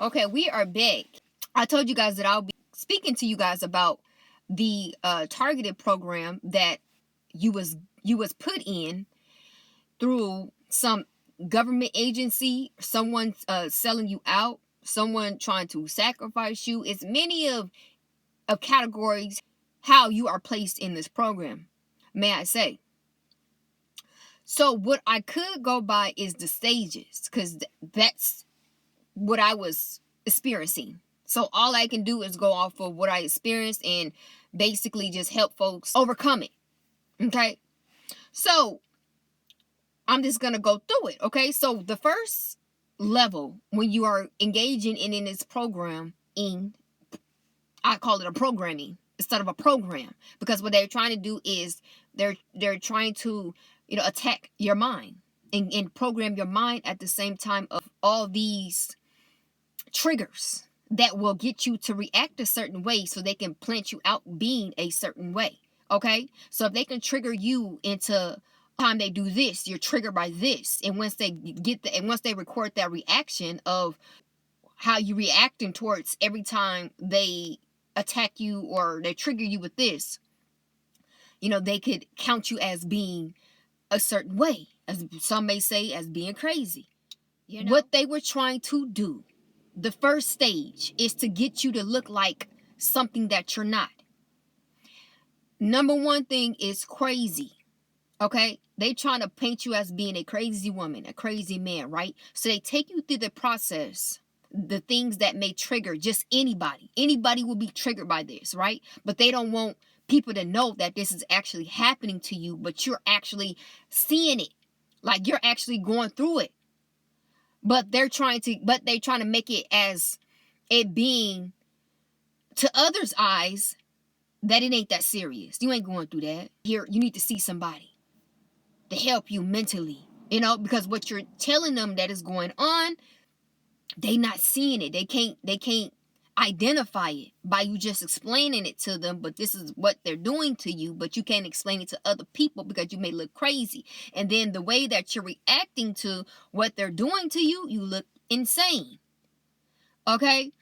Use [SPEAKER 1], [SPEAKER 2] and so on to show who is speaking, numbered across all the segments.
[SPEAKER 1] Okay, we are back. I told you guys that I'll be speaking to you guys about the targeted program that you was put in through some government agency, someone selling you out, someone trying to sacrifice you. It's many of categories how you are placed in this program, may I say. So what I could go by is the stages, because that's what I was experiencing. So all I can do is go off of what I experienced and basically just help folks overcome it. Okay. So I'm just going to go through it. Okay. So the first level when you are engaging in this program, I call it a programming instead of a program, because what they're trying to do is they're trying to, attack your mind and program your mind at the same time of all these triggers that will get you to react a certain way so they can plant you out being a certain way. Okay. So if they can trigger you into time they do this, you're triggered by this. And once they once they record that reaction of how you reacting towards every time they attack you or they trigger you with this, they could count you as being a certain way, as some may say, as being crazy. What they were trying to do, the first stage, is to get you to look like something that you're not. Number one thing is crazy. Okay? They trying to paint you as being a crazy woman, a crazy man, right? So they take you through the process, the things that may trigger just anybody. Anybody will be triggered by this, right? But they don't want people to know that this is actually happening to you, but you're actually seeing it. Like you're actually going through it. But they're trying to make it as it being to others' eyes that it ain't that serious. You ain't going through that. Here, you need to see somebody to help you mentally, because what you're telling them that is going on, they not seeing it. They can't identify it by you just explaining it to them, but this is what they're doing to you, but you can't explain it to other people because you may look crazy. And then the way that you're reacting to what they're doing to you, you look insane. Okay?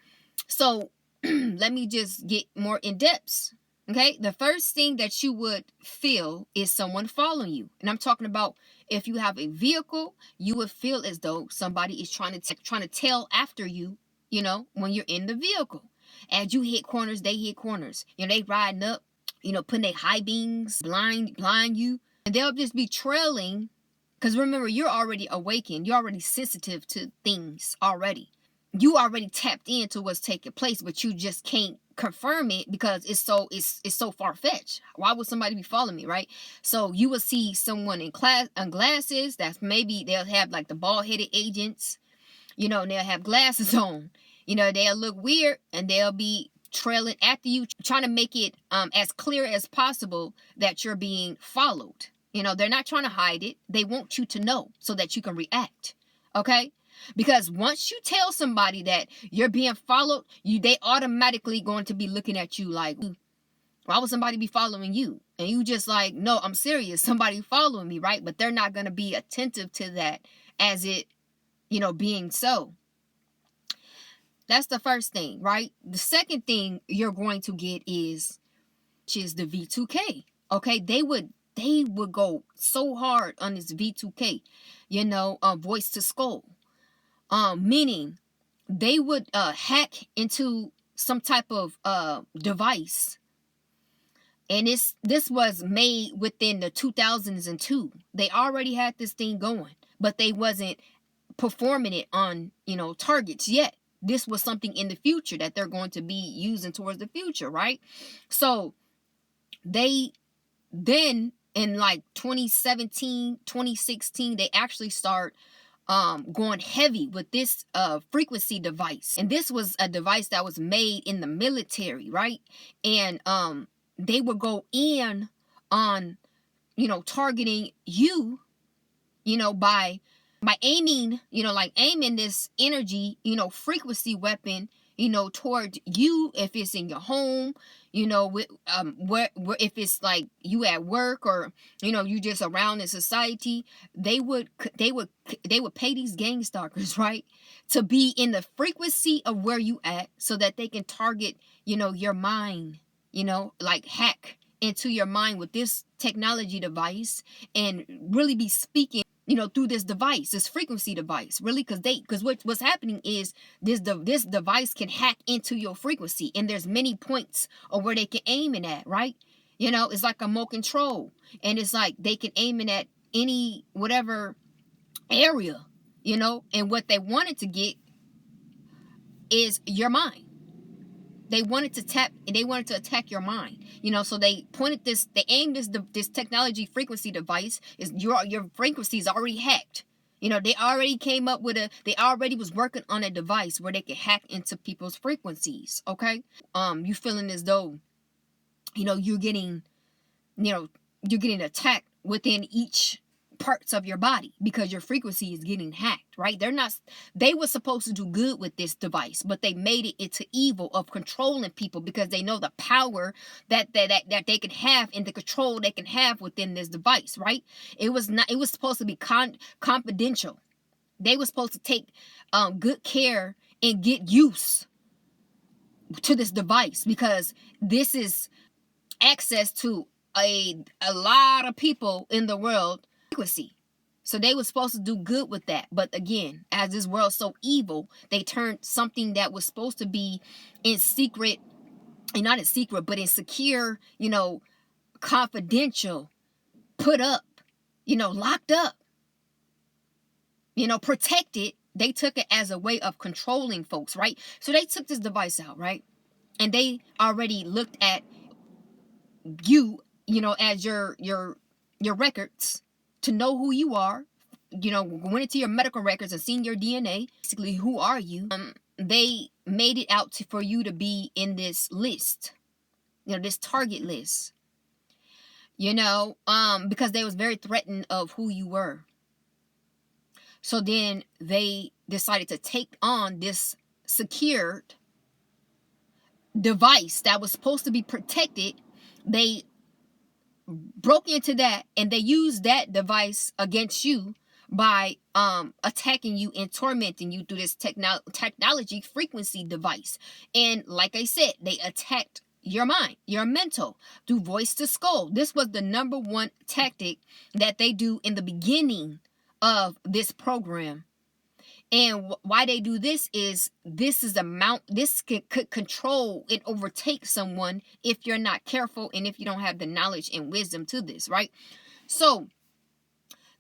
[SPEAKER 1] So let me just get more in depth. Okay? The first thing that you would feel is someone following you. And I'm talking about if you have a vehicle, you would feel as though somebody is trying to tail after you, when you're in the vehicle. As you hit corners, they hit corners. They riding up, putting their high beams, blind you. And they'll just be trailing. Because remember, you're already awakened. You're already sensitive to things already. You already tapped into what's taking place, but you just can't confirm it because it's so far-fetched. Why would somebody be following me, right? So you will see someone in glasses. That's maybe they'll have like the bald-headed agents, and they'll have glasses on. They'll look weird and they'll be trailing after you, trying to make it as clear as possible that you're being followed. They're not trying to hide it. They want you to know so that you can react. Okay? Because once you tell somebody that you're being followed, they automatically going to be looking at you like, why would somebody be following you? And you just like, no, I'm serious. Somebody following me, right? But they're not going to be attentive to that as it, being so. That's the first thing, right? The second thing you're going to get is the V2K. Okay, they would go so hard on this V2K, voice to skull. Meaning they would hack into some type of device, and this was made within the 2002. They already had this thing going, but they wasn't performing it on targets yet. This was something in the future that they're going to be using towards the future, right? So they then in like 2017, 2016, they actually start going heavy with this frequency device. And this was a device that was made in the military, right? And they would go in on, targeting you, by aiming, aiming this energy, frequency weapon, toward you, if it's in your home, where if it's like you at work, or you just around in society, they would pay these gang stalkers, right, to be in the frequency of where you at, so that they can target your mind, like hack into your mind with this technology device, and really be speaking through this device, this frequency device, really, because what's happening is this device can hack into your frequency, and there's many points of where they can aim it at, right? It's like a remote control, and it's like they can aim it at any whatever area, and what they wanted to get is your mind. They wanted to attack your mind, so they aimed this technology frequency device, is your frequency is already hacked. They already came up with they already was working on a device where they could hack into people's frequencies, okay? You feeling as though, you're getting attacked within each parts of your body because your frequency is getting hacked, right? They were supposed to do good with this device, but they made it into evil of controlling people, because they know the power that they can have, and the control they can have within this device, right? It was supposed to be confidential. They were supposed to take good care and get used to this device, because this is access to a lot of people in the world frequency. So they were supposed to do good with that. But again, as this world's so evil, they turned something that was supposed to be in secret, and not in secret, but in secure, confidential, put up, locked up, protected. They took it as a way of controlling folks, right? So they took this device out, right? And they already looked at you, as your records, to know who you are, went into your medical records and seen your DNA. Basically, who are you? They made it out for you to be in this list, this target list, because they was very threatened of who you were. So then they decided to take on this secured device that was supposed to be protected. They broke into that, and they used that device against you by attacking you and tormenting you through this technology frequency device. And like I said, they attacked your mind, your mental, through voice to skull. This was the number one tactic that they do in the beginning of this program. And why they do this is this could control and overtake someone if you're not careful, and if you don't have the knowledge and wisdom to this, right? So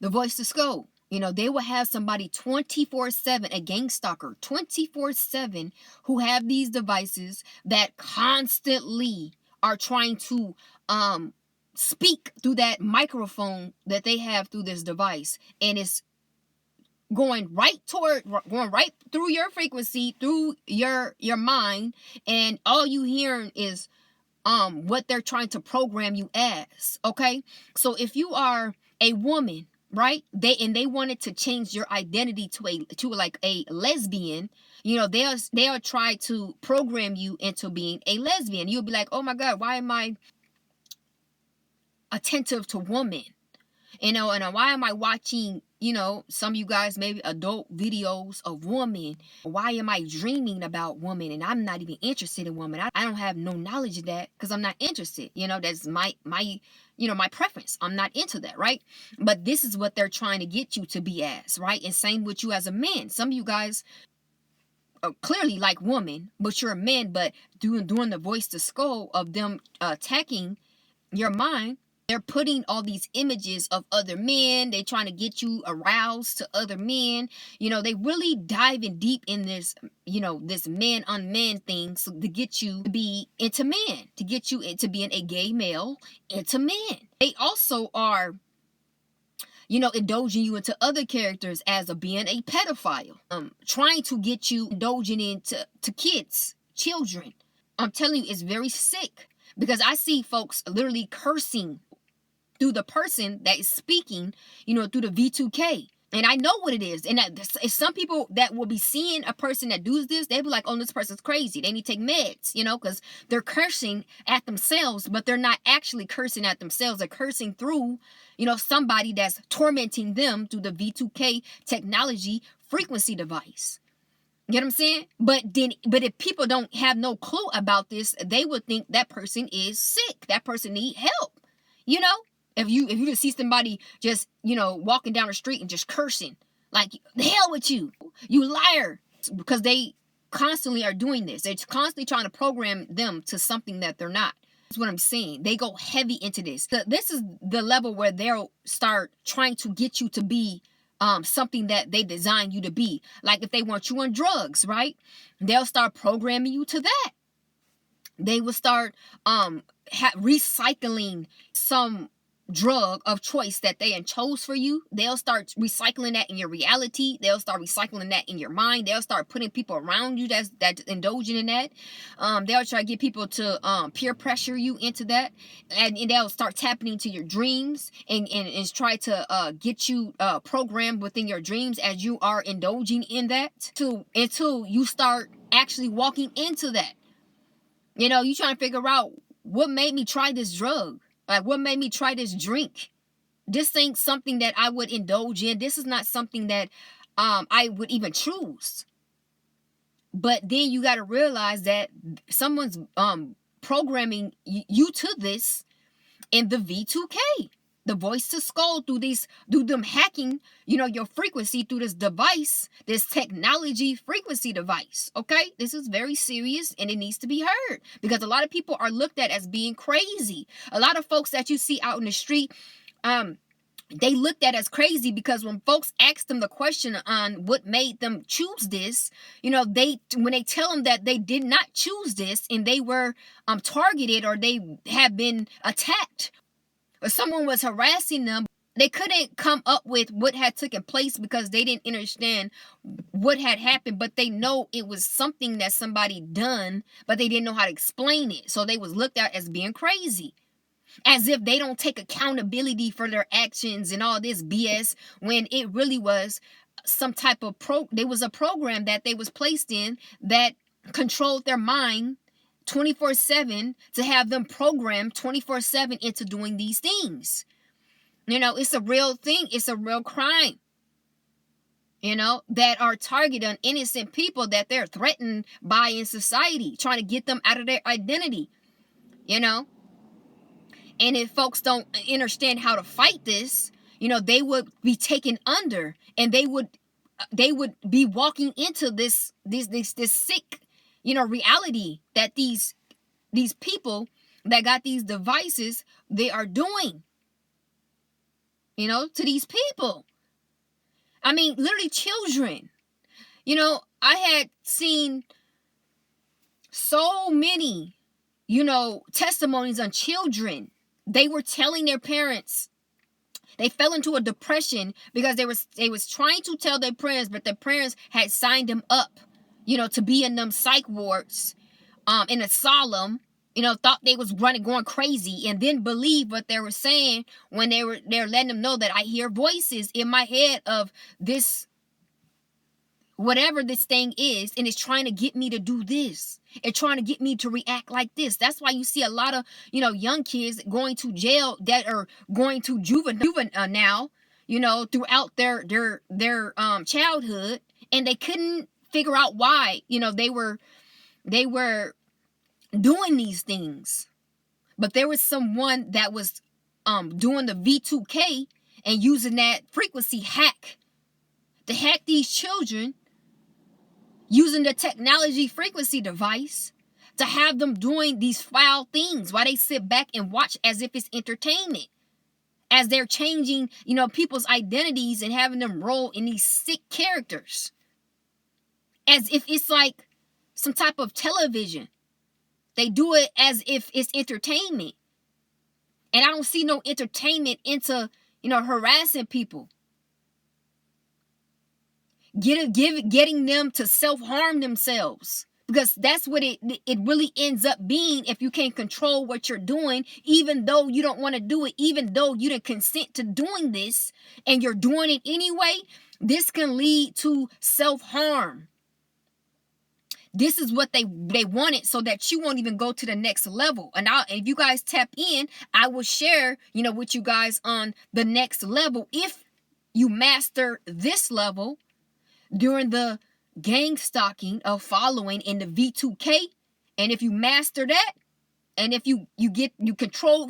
[SPEAKER 1] the voice to skull, they will have somebody 24/7, a gang stalker 24/7, who have these devices that constantly are trying to speak through that microphone that they have through this device, and it's going right through your frequency, through your mind, and all you hearing is what they're trying to program you as, okay? So if you are a woman, right, they wanted to change your identity to like a lesbian, they'll try to program you into being a lesbian. You'll be like, oh my God, why am I attentive to women? And why am I watching, some of you guys, maybe adult videos of women? Why am I dreaming about women, and I'm not even interested in women? I don't have no knowledge of that, because I'm not interested. That's my preference. I'm not into that, right? But this is what they're trying to get you to be as, right? And same with you as a man. Some of you guys are clearly like women, but you're a man, but doing the voice to skull of them attacking your mind. They're putting all these images of other men. They're trying to get you aroused to other men. They really diving deep in this, this man on man thing, so to get you to be into men, to get you into being a gay male into men. They also are, indulging you into other characters as being a pedophile, trying to get you indulging into kids, children. I'm telling you, it's very sick, because I see folks literally cursing through the person that is speaking, through the V2K. And I know what it is. And it's some people that will be seeing a person that does this, they'll be like, oh, this person's crazy. They need to take meds, because they're cursing at themselves, but they're not actually cursing at themselves. They're cursing through, somebody that's tormenting them through the V2K technology frequency device. You know what I'm saying? But if people don't have no clue about this, they would think that person is sick. That person need help. If you just see somebody just, walking down the street and just cursing, like, the hell with you, you liar, because they constantly are doing this. They're constantly trying to program them to something that they're not. That's what I'm saying. They go heavy into this. This is the level where they'll start trying to get you to be something that they designed you to be. Like if they want you on drugs, right? They'll start programming you to that. They will start recycling some drug of choice that they chose for you. They'll start recycling that in your reality. They'll start recycling that in your mind. They'll start putting people around you that's indulging in that. They'll try to get people to peer pressure you into that, and they'll start tapping into your dreams and try to get you programmed within your dreams as you are indulging in that until you start actually walking into that. You trying to figure out what made me try this drug. Like, what made me try this drink? This ain't something that I would indulge in. This is not something that I would even choose. But then you got to realize that someone's programming you to this in the V2K. The voice to skull through them hacking, your frequency through this device, this technology frequency device. Okay, this is very serious and it needs to be heard because a lot of people are looked at as being crazy. A lot of folks that you see out in the street, they looked at as crazy because when folks ask them the question on what made them choose this, when they tell them that they did not choose this and they were targeted or they have been attacked, or someone was harassing them, they couldn't come up with what had taken place because they didn't understand what had happened, but they know it was something that somebody done, but they didn't know how to explain it. So they was looked at as being crazy, as if they don't take accountability for their actions and all this BS, when it really was some type of there was a program that they was placed in that controlled their mind 24/7 to have them programmed 24/7 into doing these things. It's a real thing. It's a real crime, that are targeted on innocent people that they're threatened by in society, trying to get them out of their identity, And if folks don't understand how to fight this, they would be taken under and they would be walking into this sick reality that these people that got these devices, they are doing, to these people. I mean, literally children. I had seen so many, testimonies on children. They were telling their parents they fell into a depression because they was trying to tell their parents, but their parents had signed them up, to be in them psych wards, in asylum, thought they was going crazy and didn't believe what they were saying when they're letting them know that I hear voices in my head of this, whatever this thing is, and it's trying to get me to do this. It's trying to get me to react like this. That's why you see a lot of, young kids going to jail that are going to juvenile now, throughout their childhood, and they couldn't figure out why, they were doing these things. But there was someone that was doing the V2K and using that frequency hack to hack these children, using the technology frequency device to have them doing these foul things while they sit back and watch as if it's entertainment, as they're changing, people's identities and having them roll in these sick characters, as if it's like some type of television. They do it as if it's entertainment. And I don't see no entertainment into, harassing people. Getting them to self-harm themselves. Because that's what it really ends up being if you can't control what you're doing, even though you don't want to do it, even though you didn't consent to doing this, and you're doing it anyway. This can lead to self-harm. This is what they wanted, so that you won't even go to the next level. And if you guys tap in, I will share, with you guys on the next level. If you master this level during the gang stalking of following in the V2K, and if you master that, and if you get control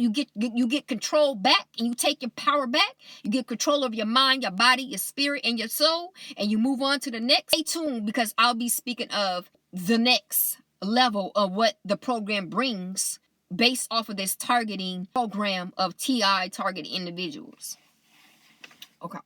[SPEAKER 1] back, and you take your power back, you get control of your mind, your body, your spirit, and your soul, and you move on to the next. Stay tuned, because I'll be speaking of the next level of what the program brings based off of this targeting program of TI targeted individuals. Okay.